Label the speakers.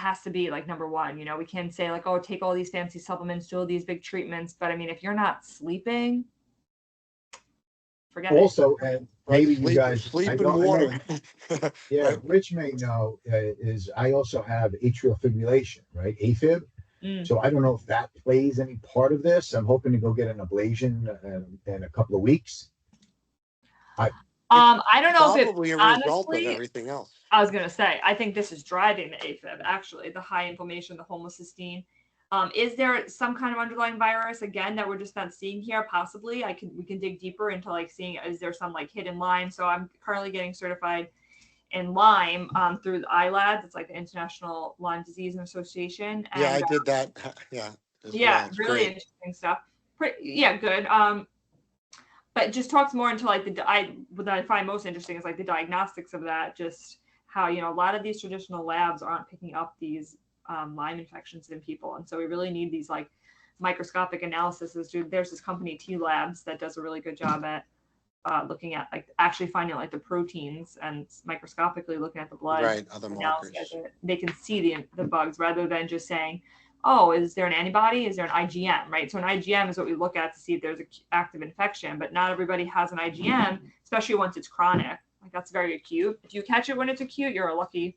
Speaker 1: has to be like number one. You know, we can say like, oh, take all these fancy supplements, do all these big treatments. But I mean, if you're not sleeping, forget
Speaker 2: Also,
Speaker 1: it.
Speaker 2: and maybe you guys,
Speaker 3: sleep
Speaker 2: I
Speaker 3: and
Speaker 2: know,
Speaker 3: water.
Speaker 2: yeah,
Speaker 3: Right.
Speaker 2: Rich may know, is I also have atrial fibrillation, right? AFib.
Speaker 1: Mm.
Speaker 2: So I don't know if that plays any part of this. I'm hoping to go get an ablation in a couple of weeks.
Speaker 1: I don't know if it
Speaker 3: Probably a result of
Speaker 1: honestly.
Speaker 3: everything else.
Speaker 1: I was going to say, I think this is driving the AFib, actually, the high inflammation, the homocysteine. Is there some kind of underlying virus, again, that we're just not seeing here? Possibly. We can dig deeper into like seeing, is there some like hidden Lyme? So I'm currently getting certified in Lyme through the ILADS. It's like the International Lyme Disease Association. And,
Speaker 3: Yeah, I did that. Yeah.
Speaker 1: Yeah,
Speaker 3: It's
Speaker 1: really
Speaker 3: great.
Speaker 1: interesting stuff. Yeah, good. But just talks more into like what I find most interesting is like the diagnostics of that, just how, you know, a lot of these traditional labs aren't picking up these Lyme infections in people. And so we really need these like microscopic analysis. There's this company, T Labs, that does a really good job at looking at like actually finding like the proteins and microscopically looking at the blood.
Speaker 3: Right, other markers.
Speaker 1: They can see the bugs rather than just saying, oh, is there an antibody? Is there an IgM, right? So an IgM is what we look at to see if there's an active infection, but not everybody has an IgM, especially once it's chronic. Like that's very acute. If you catch it when it's acute, you're lucky.